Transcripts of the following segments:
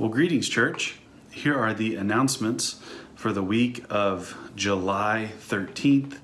Well, greetings, church. Here are the announcements for the week of July 13th,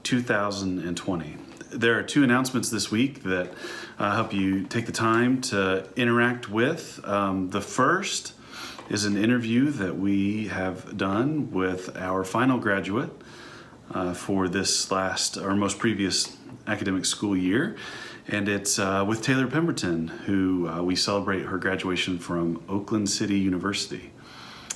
2020. There are two announcements this week that I hope you take the time to interact with. The first is an interview that we have done with our final graduate for this last or most previous academic school year. And it's with Taylor Pemberton, who we celebrate her graduation from Oakland City University.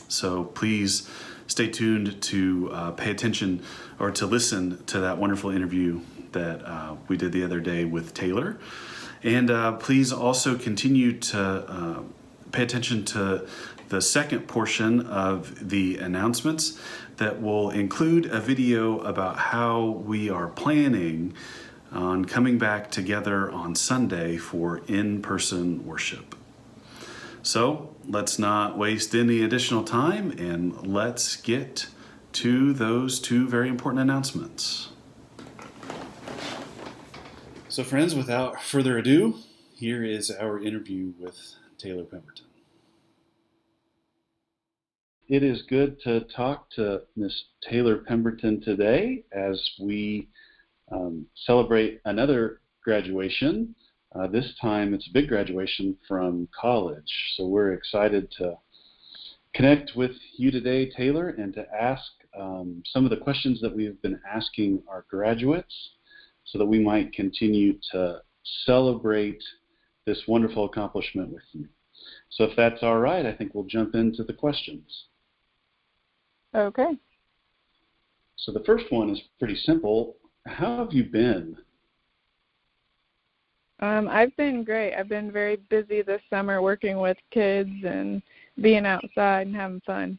So please stay tuned to pay attention or to listen to that wonderful interview that we did the other day with Taylor. And please also continue to pay attention to the second portion of the announcements that will include a video about how we are planning on coming back together on Sunday for in-person worship. So let's not waste any additional time and let's get to those two very important announcements. So friends, without further ado, here is our interview with Taylor Pemberton. It is good to talk to Miss Taylor Pemberton today as we celebrate another graduation. This time it's a big graduation from college. So we're excited to connect with you today, Taylor, and to ask some of the questions that we've been asking our graduates so that we might continue to celebrate this wonderful accomplishment with you. So if that's all right, I think we'll jump into the questions. Okay. So the first one is pretty simple. How have you been? I've been great. I've been very busy this summer working with kids and being outside and having fun.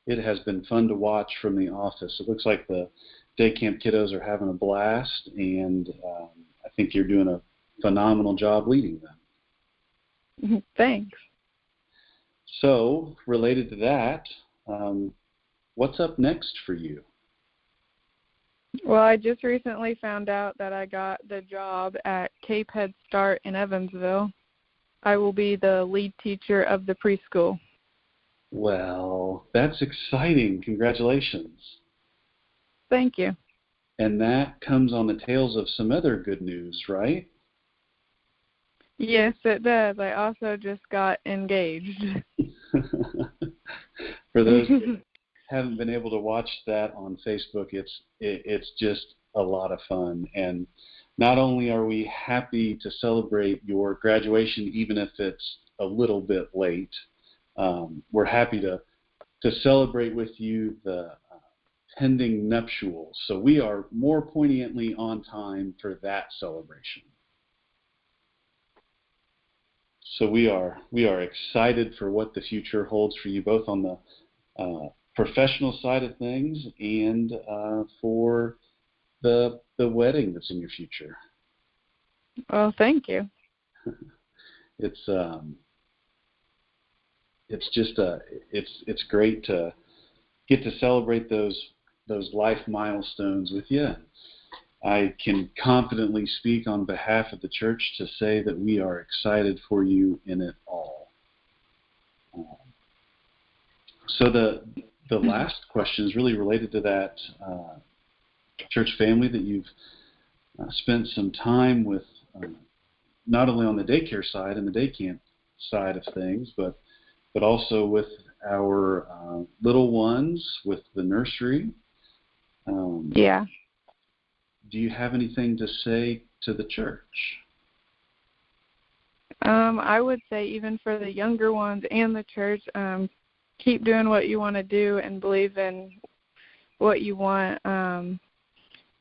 It has been fun to watch from the office. It looks like the day camp kiddos are having a blast, and I think you're doing a phenomenal job leading them. Thanks. So, related to that, what's up next for you? Well, I just recently found out that I got the job at Cape Head Start in Evansville. I will be the lead teacher of the preschool. Well, that's exciting. Congratulations. Thank you. And that comes on the tails of some other good news, right? Yes, it does. I also just got engaged. For those that haven't been able to watch that on Facebook, it's just a lot of fun. And not only are we happy to celebrate your graduation, even if it's a little bit late, we're happy to celebrate with you the pending nuptials. So we are more poignantly on time for that celebration. So we are excited for what the future holds for you, both on the professional side of things and for the wedding that's in your future. Well, thank you. It's great to get to celebrate those life milestones with you. I can confidently speak on behalf of the church to say that we are excited for you in it all. So the last question is really related to that church family that you've spent some time with, not only on the daycare side and the day camp side of things, but also with our little ones, with the nursery. Yeah. Do you have anything to say to the church? I would say even for the younger ones and the church, keep doing what you want to do and believe in what you want.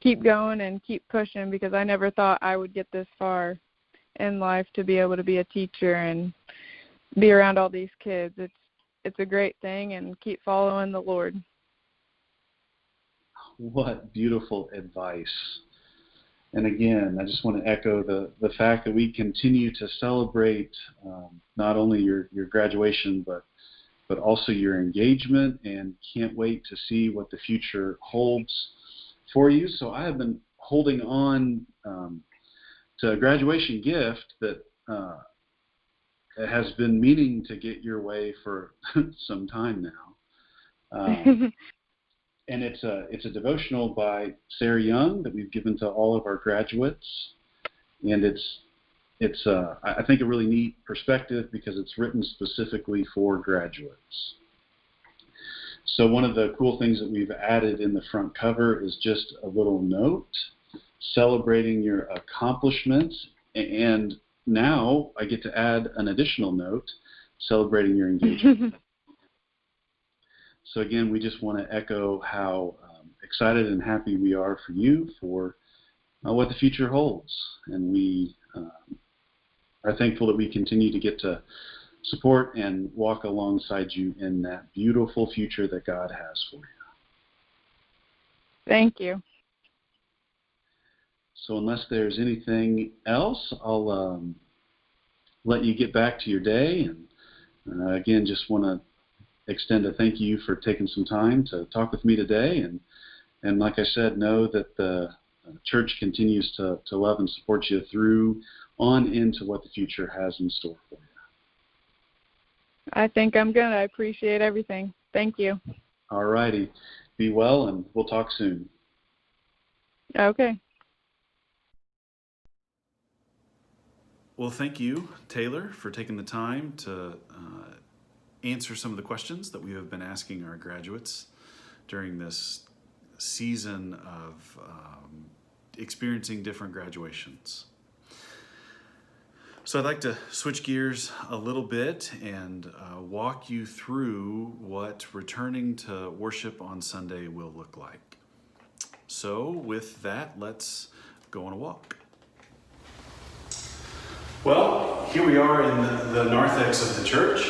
Keep going and keep pushing, because I never thought I would get this far in life to be able to be a teacher and be around all these kids. It's a great thing, and keep following the Lord. What beautiful advice. And again, I just want to echo the fact that we continue to celebrate not only your graduation, but also your engagement, and can't wait to see what the future holds for you. So I have been holding on to a graduation gift that has been meaning to get your way for some time now. And it's a devotional by Sarah Young that we've given to all of our graduates, and it's I think a really neat perspective because it's written specifically for graduates. So one of the cool things that we've added in the front cover is just a little note celebrating your accomplishments, and now I get to add an additional note celebrating your engagement. So again, we just want to echo how excited and happy we are for you for what the future holds. And we are thankful that we continue to get to support and walk alongside you in that beautiful future that God has for you. Thank you. So unless there's anything else, I'll let you get back to your day. And again, just want to extend a thank you for taking some time to talk with me today. And like I said, know that the church continues to love and support you through on into what the future has in store for you. I think I'm good. I appreciate everything. Thank you. All righty. Be well, and we'll talk soon. Okay. Well, thank you, Taylor, for taking the time to answer some of the questions that we have been asking our graduates during this season of experiencing different graduations. So I'd like to switch gears a little bit and walk you through what returning to worship on Sunday will look like. So with that, let's go on a walk. Well, here we are in the narthex of the church.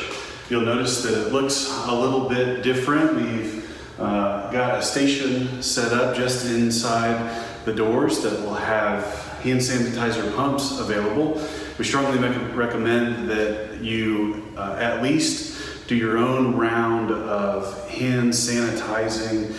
You'll notice that it looks a little bit different. We've got a station set up just inside the doors that will have hand sanitizer pumps available. We strongly recommend that you at least do your own round of hand sanitizing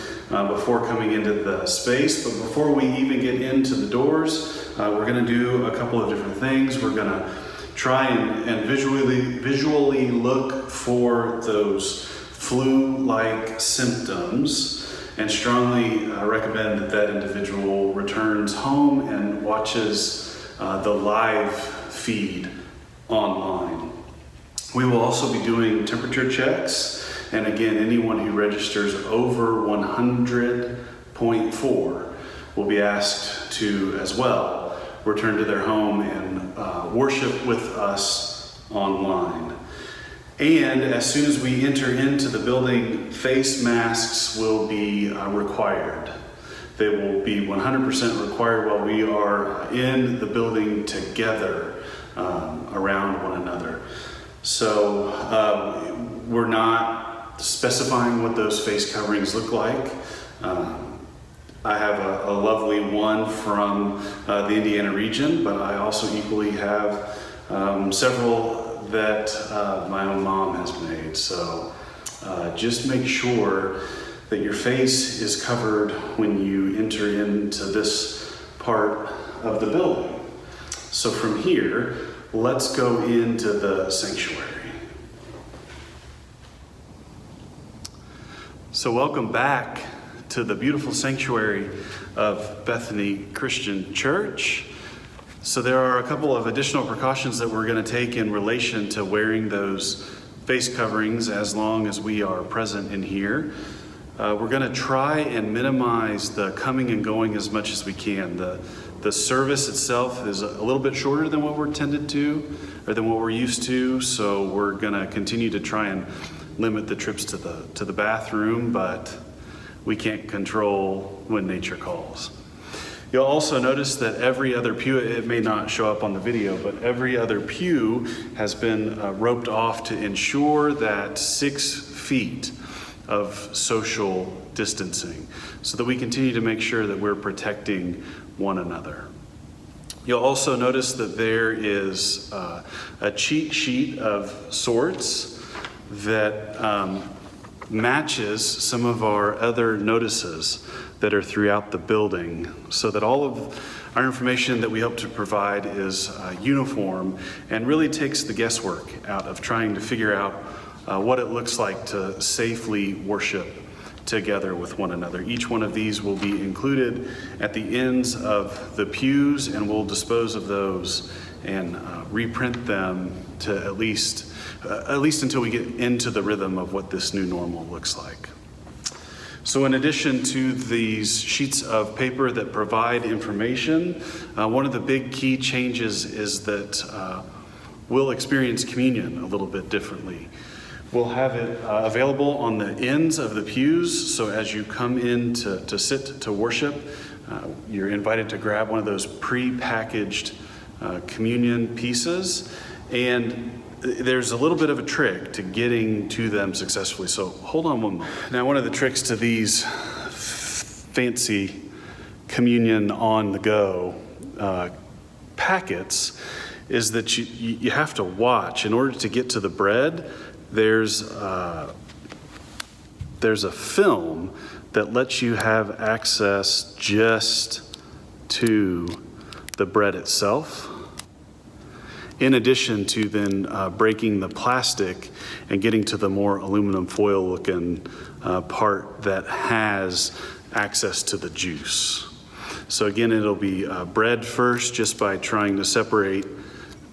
before coming into the space. But before we even get into the doors, we're going to do a couple of different things. We're going to try and visually look for those flu-like symptoms, and strongly recommend that individual returns home and watches the live feed online. We will also be doing temperature checks, and again, anyone who registers over 100.4 will be asked to as well return to their home and worship with us online. And as soon as we enter into the building, face masks will be required. They will be 100% required while we are in the building together around one another. So we're not specifying what those face coverings look like. I have a lovely one from the Indiana region, but I also equally have several that my own mom has made. So just make sure that your face is covered when you enter into this part of the building. So from here, let's go into the sanctuary. So welcome back to the beautiful sanctuary of Bethany Christian Church. So there are a couple of additional precautions that we're going to take in relation to wearing those face coverings as long as we are present in here. We're going to try and minimize the coming and going as much as we can. The service itself is a little bit shorter than what we're tended to, or than what we're used to, so we're going to continue to try and limit the trips to the bathroom, but we can't control when nature calls. You'll also notice that every other pew, it may not show up on the video, but every other pew has been roped off to ensure that 6 feet of social distancing, so that we continue to make sure that we're protecting one another. You'll also notice that there is a cheat sheet of sorts that matches some of our other notices that are throughout the building so that all of our information that we hope to provide is uniform and really takes the guesswork out of trying to figure out what it looks like to safely worship together with one another. Each one of these will be included at the ends of the pews, and we'll dispose of those and reprint them to at least until we get into the rhythm of what this new normal looks like. So in addition to these sheets of paper that provide information, one of the big key changes is that we'll experience communion a little bit differently. We'll have it available on the ends of the pews, so as you come in to sit to worship, you're invited to grab one of those pre-packaged communion pieces, and there's a little bit of a trick to getting to them successfully, so hold on one moment. Now, one of the tricks to these fancy communion on the go packets is that you have to watch. In order to get to the bread, there's a film that lets you have access just to the bread itself, in addition to then breaking the plastic and getting to the more aluminum foil looking part that has access to the juice. So again, it'll be bread first, just by trying to separate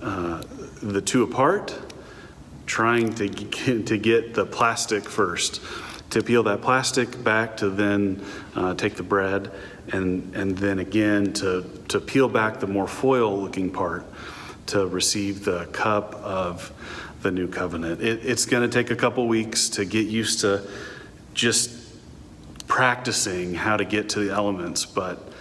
the two apart, trying to get the plastic first, to peel that plastic back, to then take the bread, and then again to peel back the more foil looking part to receive the cup of the new covenant. It's going to take a couple weeks to get used to just practicing how to get to the elements, but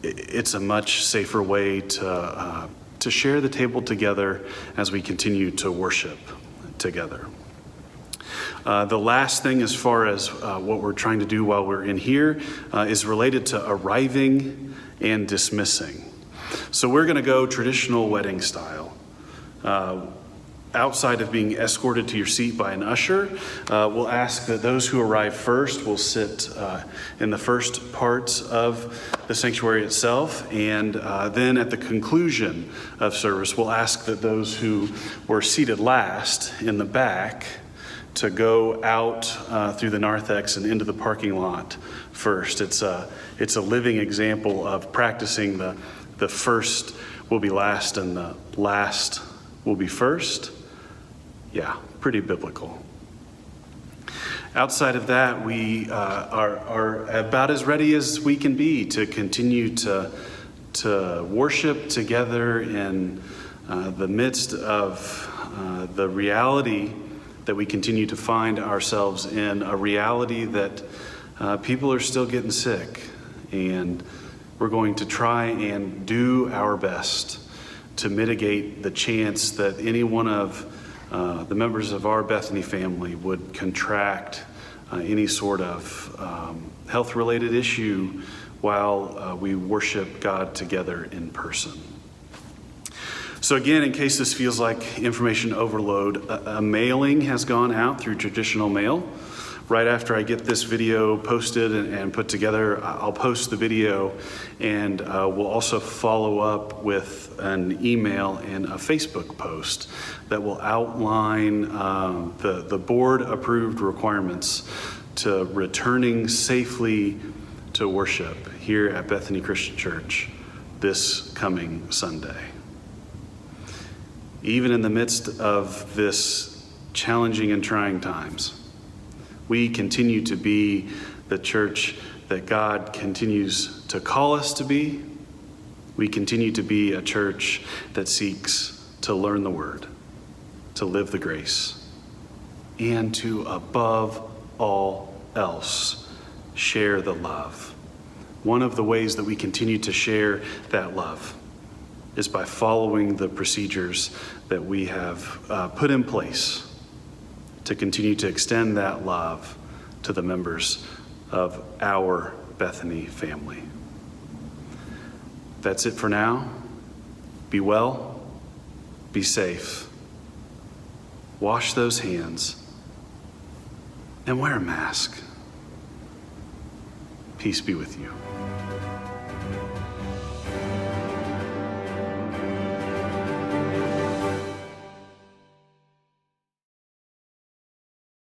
it's a much safer way to share the table together as we continue to worship together. The last thing, as far as what we're trying to do while we're in here, is related to arriving and dismissing. So we're going to go traditional wedding style. Outside of being escorted to your seat by an usher, we'll ask that those who arrive first will sit in the first parts of the sanctuary itself, and then at the conclusion of service, we'll ask that those who were seated last in the back to go out through the narthex and into the parking lot first. It's a living example of practicing the first will be last and the last will be first. Yeah, pretty biblical. Outside of that, we are about as ready as we can be to continue to worship together in the midst of the reality that we continue to find ourselves in, a reality that people are still getting sick, and we're going to try and do our best to mitigate the chance that any one of the members of our Bethany family would contract any sort of health-related issue while we worship God together in person. So again, in case this feels like information overload, a mailing has gone out through traditional mail. Right after I get this video posted and put together, I'll post the video, and we'll also follow up with an email and a Facebook post that will outline the board-approved requirements to returning safely to worship here at Bethany Christian Church this coming Sunday. Even in the midst of this challenging and trying times, we continue to be the church that God continues to call us to be. We continue to be a church that seeks to learn the word, to live the grace, and to, above all else, share the love. One of the ways that we continue to share that love is by following the procedures that we have put in place to continue to extend that love to the members of our Bethany family. That's it for now. Be well, be safe, wash those hands, and wear a mask. Peace be with you.